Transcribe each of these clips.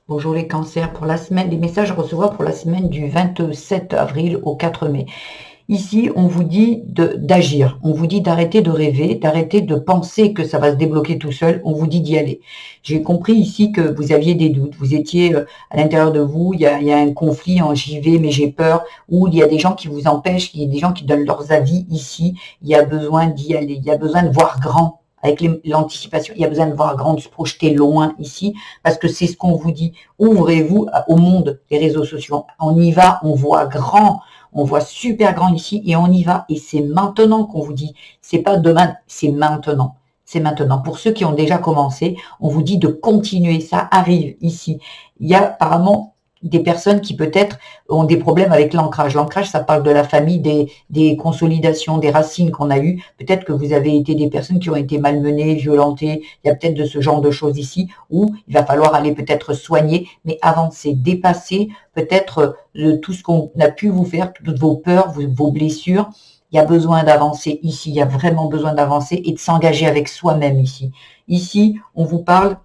Bonjour les cancers, pour la semaine, les messages à recevoir pour la semaine du 27 avril au 4 mai. Ici, on vous dit d'agir, on vous dit d'arrêter de rêver, d'arrêter de penser que ça va se débloquer tout seul, on vous dit d'y aller. J'ai compris ici que vous aviez des doutes, vous étiez à l'intérieur de vous, il y a un conflit en j'y vais mais j'ai peur, ou il y a des gens qui vous empêchent, il y a des gens qui donnent leurs avis ici, il y a besoin d'y aller, il y a besoin de voir grand. Avec l'anticipation, il y a besoin de voir grand, de se projeter loin ici, parce que c'est ce qu'on vous dit. Ouvrez-vous au monde des réseaux sociaux. On y va, on voit grand, on voit super grand ici et on y va. Et c'est maintenant qu'on vous dit. C'est pas demain, c'est maintenant. C'est maintenant. Pour ceux qui ont déjà commencé, on vous dit de continuer. Ça arrive ici. Il y a apparemment des personnes qui peut-être ont des problèmes avec l'ancrage. L'ancrage, ça parle de la famille, des consolidations, des racines qu'on a eues. Peut-être que vous avez été des personnes qui ont été malmenées, violentées. Il y a peut-être de ce genre de choses ici où il va falloir aller peut-être soigner, mais avancer, dépasser peut-être tout ce qu'on a pu vous faire, toutes vos peurs, vos blessures. Il y a besoin d'avancer ici. Il y a vraiment besoin d'avancer et de s'engager avec soi-même ici. Ici, on vous parle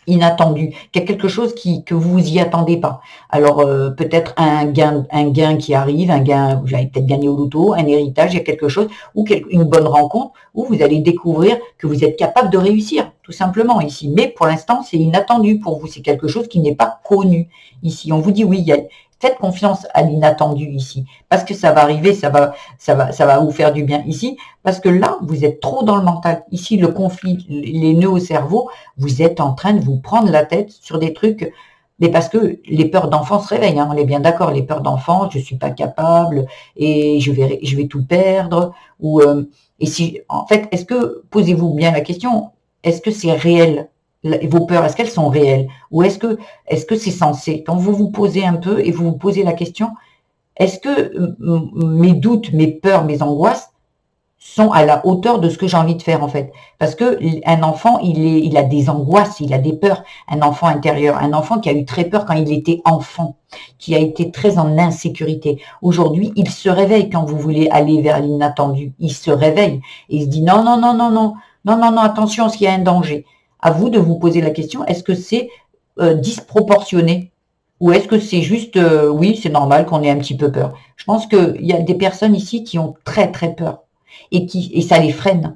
inattendu, qu'il y a quelque chose que vous y attendez pas. Alors peut-être un gain qui arrive, un gain, vous allez peut-être gagner au loto, un héritage, il y a quelque chose, ou une bonne rencontre, où vous allez découvrir que vous êtes capable de réussir, tout simplement ici. Mais pour l'instant, c'est inattendu pour vous, c'est quelque chose qui n'est pas connu ici. On vous dit oui, faites confiance à l'inattendu ici, parce que ça va arriver, ça va vous faire du bien ici, parce que là, vous êtes trop dans le mental. Ici, le conflit, les nœuds au cerveau, vous êtes en train de vous prendre la tête sur des trucs, mais parce que les peurs d'enfant se réveillent, hein, on est bien d'accord, les peurs d'enfant, je suis pas capable, et je vais tout perdre, ou, et si, en fait, posez-vous bien la question, est-ce que c'est réel? Vos peurs, est-ce qu'elles sont réelles? Ou est-ce que c'est censé? Quand vous vous posez un peu et vous vous posez la question, est-ce que mes doutes, mes peurs, mes angoisses sont à la hauteur de ce que j'ai envie de faire en fait? Parce que un enfant, il a des angoisses, il a des peurs. Un enfant intérieur, un enfant qui a eu très peur quand il était enfant, qui a été très en insécurité. Aujourd'hui, il se réveille quand vous voulez aller vers l'inattendu. Il se réveille et il se dit non, non, non, non, non, non, non, non, attention, s'il y a un danger. À vous de vous poser la question, est-ce que c'est disproportionné? Ou est-ce que c'est juste, oui, c'est normal qu'on ait un petit peu peur? Je pense qu'il y a des personnes ici qui ont très très peur et ça les freine.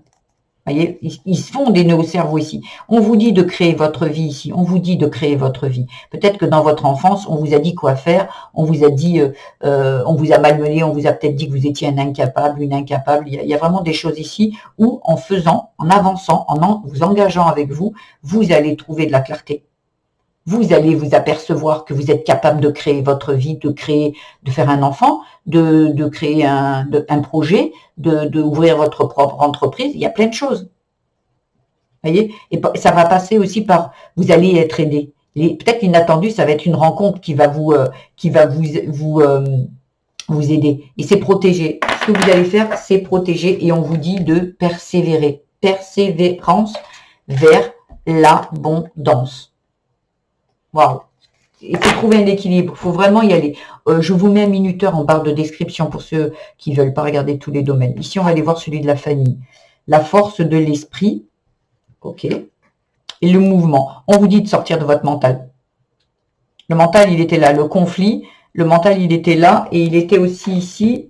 Vous voyez, ils se font des nœuds au cerveau ici. On vous dit de créer votre vie ici. On vous dit de créer votre vie. Peut-être que dans votre enfance, on vous a dit quoi faire. On vous a dit, on vous a malmené. On vous a peut-être dit que vous étiez un incapable, une incapable. Il y a vraiment des choses ici où, en faisant, en avançant, en vous engageant avec vous, vous allez trouver de la clarté. Vous allez vous apercevoir que vous êtes capable de créer votre vie, de faire un enfant, de créer un projet, d'ouvrir votre propre entreprise. Il y a plein de choses. Voyez, et ça va passer aussi par, vous allez être aidé. Peut-être l'inattendu, ça va être une rencontre qui va vous aider. Et c'est protéger. Ce que vous allez faire, c'est protéger. Et on vous dit de persévérer. Persévérance vers l'abondance. Waouh! Il faut trouver un équilibre, il faut vraiment y aller. Je vous mets un minuteur en barre de description pour ceux qui ne veulent pas regarder tous les domaines. Ici, on va aller voir celui de la famille. La force de l'esprit, ok, et le mouvement. On vous dit de sortir de votre mental. Le mental, il était là. Le conflit, le mental, il était là. Et il était aussi ici,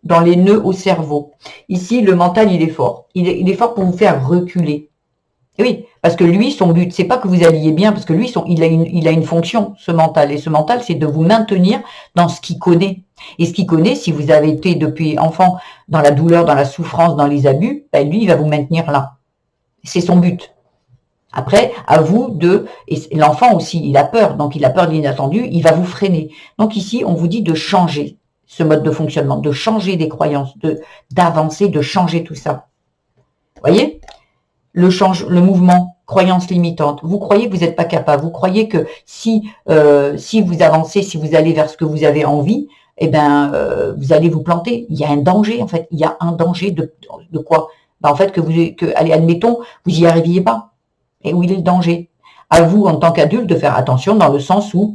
dans les nœuds au cerveau. Ici, le mental, il est fort. Il est fort pour vous faire reculer. Et oui, parce que lui, son but, c'est pas que vous alliez bien, parce que lui, il a une fonction, ce mental. Et ce mental, c'est de vous maintenir dans ce qu'il connaît. Et ce qu'il connaît, si vous avez été depuis enfant dans la douleur, dans la souffrance, dans les abus, ben lui, il va vous maintenir là. C'est son but. Après, à vous et l'enfant aussi, il a peur, donc il a peur de l'inattendu, il va vous freiner. Donc ici, on vous dit de changer ce mode de fonctionnement, de changer des croyances, d'avancer, de changer tout ça. Vous voyez ? Le mouvement, croyance limitante. Vous croyez que vous n'êtes pas capable. Vous croyez que si vous avancez, si vous allez vers ce que vous avez envie, eh ben, vous allez vous planter. Il y a un danger, en fait. Il y a un danger de quoi? Ben, en fait, allez, admettons, vous n'y arriviez pas. Et où il est le danger? À vous, en tant qu'adulte, de faire attention dans le sens où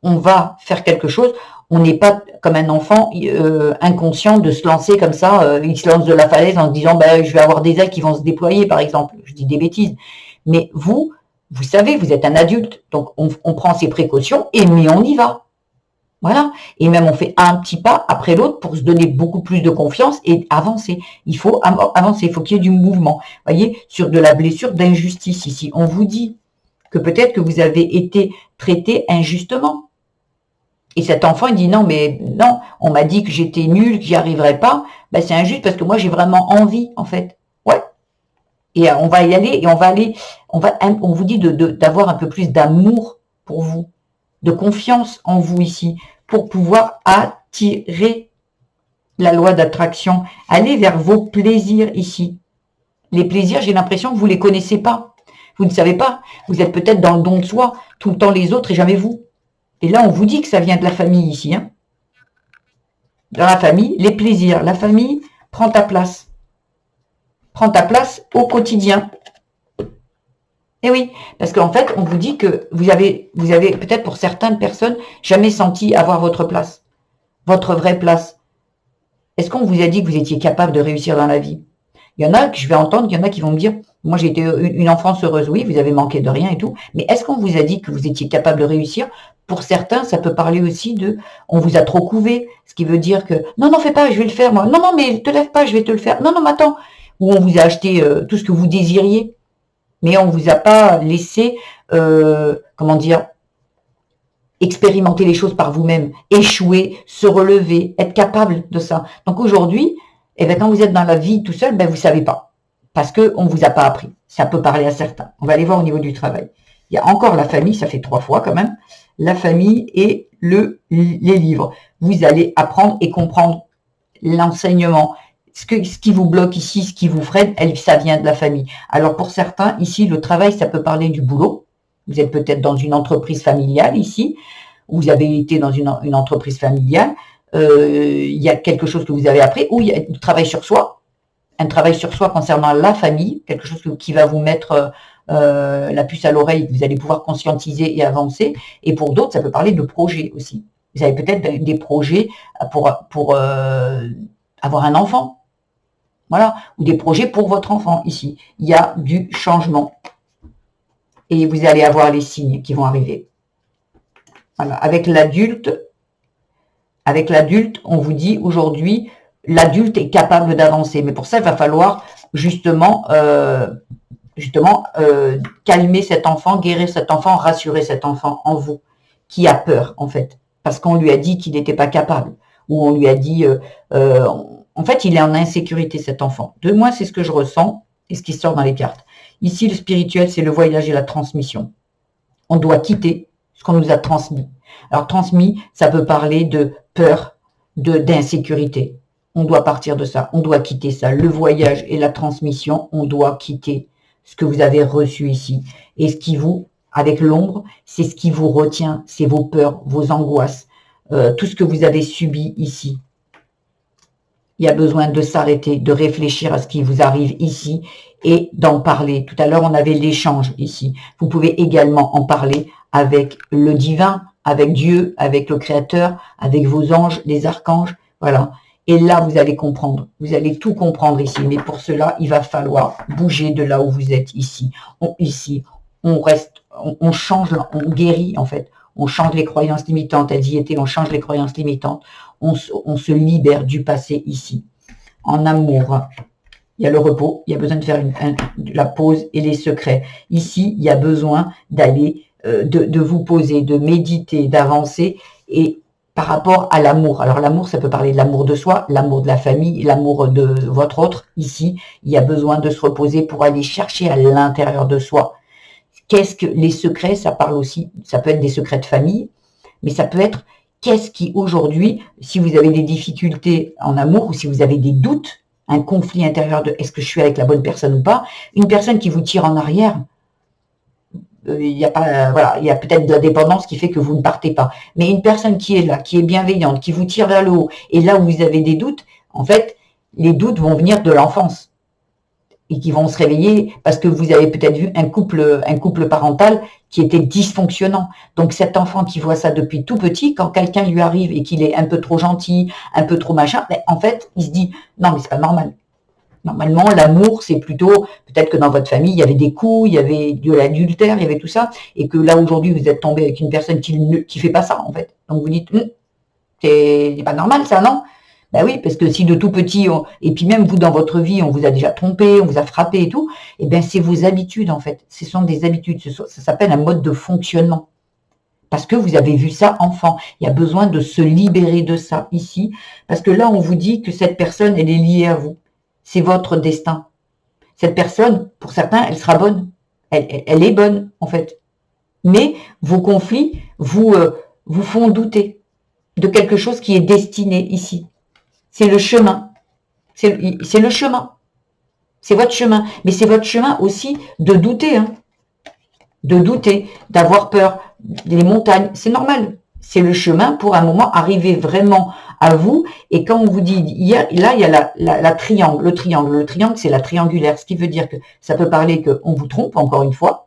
on va faire quelque chose. On n'est pas comme un enfant inconscient de se lancer comme ça. Il se lance de la falaise en se disant je vais avoir des ailes qui vont se déployer, par exemple. Je dis des bêtises. Mais vous, Vous savez, vous êtes un adulte, donc on prend ses précautions, mais on y va. Voilà. Et même on fait un petit pas après l'autre pour se donner beaucoup plus de confiance et avancer. Il faut avancer, il faut qu'il y ait du mouvement. Vous voyez, sur de la blessure d'injustice ici, on vous dit que peut-être que vous avez été traité injustement. Et cet enfant, il dit non, mais non, on m'a dit que j'étais nul, que j'y arriverais pas. Ben, c'est injuste parce que moi, j'ai vraiment envie, en fait. Ouais. Et on va y aller, et on vous dit d'avoir un peu plus d'amour pour vous, de confiance en vous ici, pour pouvoir attirer la loi d'attraction. Allez vers vos plaisirs ici. Les plaisirs, j'ai l'impression que vous ne les connaissez pas. Vous ne savez pas. Vous êtes peut-être dans le don de soi, tout le temps les autres et jamais vous. Et là, on vous dit que ça vient de la famille ici. Hein. Dans la famille, les plaisirs. La famille, prend ta place. Prends ta place au quotidien. Et oui, parce qu'en fait, on vous dit que vous avez peut-être pour certaines personnes jamais senti avoir votre place, votre vraie place. Est-ce qu'on vous a dit que vous étiez capable de réussir dans la vie? Il y en a que je vais entendre, il y en a qui vont me dire, moi j'ai été une enfance heureuse, oui, vous avez manqué de rien et tout, mais est-ce qu'on vous a dit que vous étiez capable de réussir? Pour certains, ça peut parler aussi de, on vous a trop couvé, ce qui veut dire que, non, non, fais pas, je vais le faire moi, non, non, mais te lève pas, je vais te le faire, non, non, mais attends, ou on vous a acheté tout ce que vous désiriez, mais on vous a pas laissé, comment dire, expérimenter les choses par vous-même, échouer, se relever, être capable de ça. Donc aujourd'hui, eh bien, quand vous êtes dans la vie tout seul, ben, vous ne savez pas, parce qu'on ne vous a pas appris. Ça peut parler à certains. On va aller voir au niveau du travail. Il y a encore la famille, ça fait 3 fois quand même, la famille et les livres. Vous allez apprendre et comprendre l'enseignement. Ce qui vous bloque ici, ce qui vous freine, ça vient de la famille. Alors pour certains, ici, le travail, ça peut parler du boulot. Vous êtes peut-être dans une entreprise familiale ici, vous avez été dans une entreprise familiale, il y a quelque chose que vous avez appris, ou il y a un travail sur soi concernant la famille, quelque chose qui va vous mettre la puce à l'oreille, vous allez pouvoir conscientiser et avancer. Et pour d'autres, ça peut parler de projets aussi. Vous avez peut-être des projets pour avoir un enfant. Voilà, ou des projets pour votre enfant ici. Il y a du changement. Et vous allez avoir les signes qui vont arriver. Voilà. Avec l'adulte, on vous dit aujourd'hui, l'adulte est capable d'avancer. Mais pour ça, il va falloir justement calmer cet enfant, guérir cet enfant, rassurer cet enfant en vous, qui a peur en fait. Parce qu'on lui a dit qu'il n'était pas capable. Ou on lui a dit... en fait, il est en insécurité, cet enfant. De moi, c'est ce que je ressens et ce qui sort dans les cartes. Ici, le spirituel, c'est le voyage et la transmission. On doit quitter ce qu'on nous a transmis. Alors, transmis, ça peut parler de peur, d'insécurité. On doit partir de ça. On doit quitter ça. Le voyage et la transmission, on doit quitter ce que vous avez reçu ici. Et ce qui vous, avec l'ombre, c'est ce qui vous retient. C'est vos peurs, vos angoisses, tout ce que vous avez subi ici. Il y a besoin de s'arrêter, de réfléchir à ce qui vous arrive ici et d'en parler. Tout à l'heure, on avait l'échange ici. Vous pouvez également en parler avec le divin, avec Dieu, avec le Créateur, avec vos anges, les archanges. Voilà. Et là, vous allez comprendre. Vous allez tout comprendre ici. Mais pour cela, il va falloir bouger de là où vous êtes ici. On reste, on change, on guérit en fait. On change les croyances limitantes. Elles y étaient, on change les croyances limitantes. On se libère du passé ici. En amour, il y a le repos, il y a besoin de faire la pause et les secrets. Ici, il y a besoin d'aller, de vous poser, de méditer, d'avancer et par rapport à l'amour. Alors l'amour, ça peut parler de l'amour de soi, l'amour de la famille, l'amour de votre autre. Ici, il y a besoin de se reposer pour aller chercher à l'intérieur de soi. Qu'est-ce que les secrets? Ça parle aussi, ça peut être des secrets de famille, mais ça peut être qu'est-ce qui aujourd'hui, si vous avez des difficultés en amour ou si vous avez des doutes, un conflit intérieur de est-ce que je suis avec la bonne personne ou pas, une personne qui vous tire en arrière, il y a pas, voilà, il y a peut-être de la dépendance qui fait que vous ne partez pas. Mais une personne qui est là, qui est bienveillante, qui vous tire vers le haut, et là où vous avez des doutes, en fait, les doutes vont venir de l'enfance et qui vont se réveiller parce que vous avez peut-être vu un couple parental qui était dysfonctionnant. Donc cet enfant qui voit ça depuis tout petit, quand quelqu'un lui arrive et qu'il est un peu trop gentil, un peu trop machin, en fait, il se dit non mais c'est pas normal. Normalement, l'amour, c'est plutôt, peut-être que dans votre famille, il y avait des coups, il y avait de l'adultère, il y avait tout ça, et que là, aujourd'hui, vous êtes tombé avec une personne qui fait pas ça, en fait. Donc, vous dites, c'est pas normal, ça, non? Ben oui, parce que si de tout petit, et puis même vous, dans votre vie, on vous a déjà trompé, on vous a frappé et tout, et bien, c'est vos habitudes, en fait. Ce sont des habitudes, ça s'appelle un mode de fonctionnement. Parce que vous avez vu ça enfant. Il y a besoin de se libérer de ça ici, parce que là, on vous dit que cette personne, elle est liée à vous. C'est votre destin. Cette personne, pour certains, elle sera bonne. Elle est bonne, en fait. Mais vos conflits vous font douter de quelque chose qui est destiné ici. C'est le chemin. C'est le chemin. C'est votre chemin. Mais c'est votre chemin aussi de douter. Hein. De douter, d'avoir peur. Les montagnes, c'est normal. C'est le chemin pour un moment arriver vraiment à vous. Et quand on vous dit, là, il y a la triangle. Le triangle, c'est la triangulaire. Ce qui veut dire que ça peut parler qu'on vous trompe, encore une fois,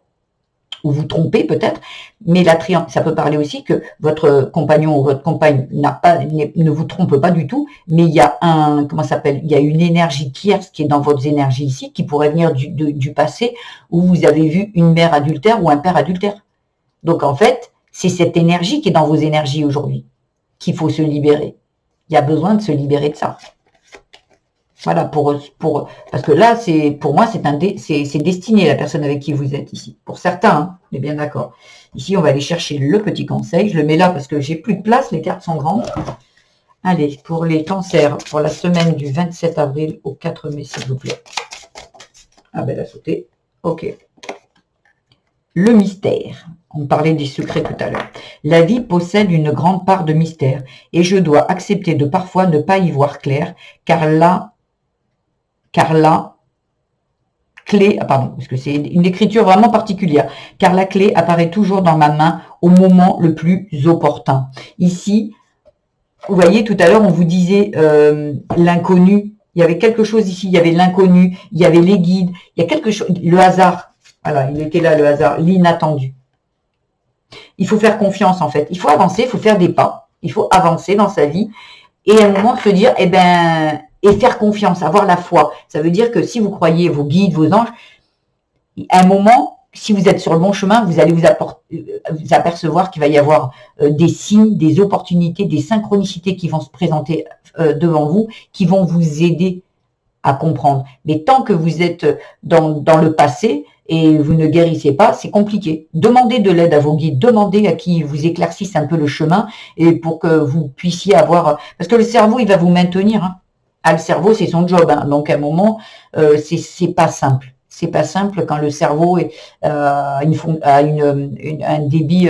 ou vous trompez peut-être, mais ça peut parler aussi que votre compagnon ou votre compagne ne vous trompe pas du tout, mais il y a il y a une énergie tierce qui est dans votre énergie ici, qui pourrait venir du passé, où vous avez vu une mère adultère ou un père adultère. Donc en fait, c'est cette énergie qui est dans vos énergies aujourd'hui qu'il faut se libérer. Il y a besoin de se libérer de ça. Voilà, parce que là, pour moi, c'est destiné, la personne avec qui vous êtes ici. Pour certains, hein, on est bien d'accord. Ici, on va aller chercher le petit conseil. Je le mets là parce que j'ai plus de place, les cartes sont grandes. Allez, pour les cancers, pour la semaine du 27 avril au 4 mai, s'il vous plaît. Ah ben, elle a sauté. Ok. Le mystère. On parlait des secrets tout à l'heure. La vie possède une grande part de mystère et je dois accepter de parfois ne pas y voir clair, car la clé, parce que c'est une écriture vraiment particulière, car la clé apparaît toujours dans ma main au moment le plus opportun. Ici, vous voyez, tout à l'heure, on vous disait l'inconnu. Il y avait quelque chose ici, il y avait l'inconnu, il y avait les guides, il y a quelque chose, le hasard. Voilà, il était là, le hasard, l'inattendu. Il faut faire confiance, en fait. Il faut avancer, il faut faire des pas. Il faut avancer dans sa vie et à un moment se dire, et faire confiance, avoir la foi. Ça veut dire que si vous croyez vos guides, vos anges, à un moment, si vous êtes sur le bon chemin, vous allez vous apercevoir qu'il va y avoir des signes, des opportunités, des synchronicités qui vont se présenter devant vous, qui vont vous aider à comprendre. Mais tant que vous êtes dans le passé et vous ne guérissez pas, c'est compliqué. Demandez de l'aide à vos guides, demandez à qui vous éclaircissent un peu le chemin et pour que vous puissiez avoir... Parce que le cerveau, il va vous maintenir. Hein. Ah, le cerveau, c'est son job. Hein. Donc, à un moment, c'est pas simple. C'est pas simple quand le cerveau a un débit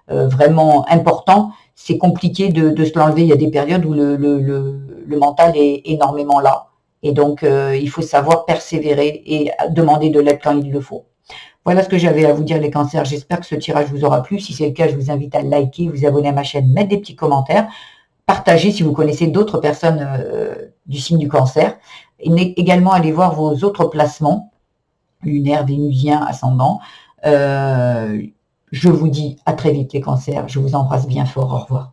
vraiment important. C'est compliqué de se l'enlever. Il y a des périodes où le mental est énormément là. Et donc, il faut savoir persévérer et demander de l'aide quand il le faut. Voilà ce que j'avais à vous dire les cancers. J'espère que ce tirage vous aura plu. Si c'est le cas, je vous invite à liker, vous abonner à ma chaîne, mettre des petits commentaires. Partagez si vous connaissez d'autres personnes du signe du cancer. Et également, allez voir vos autres placements, lunaire, vénusien, ascendant. Je vous dis à très vite les cancers. Je vous embrasse bien fort. Au revoir.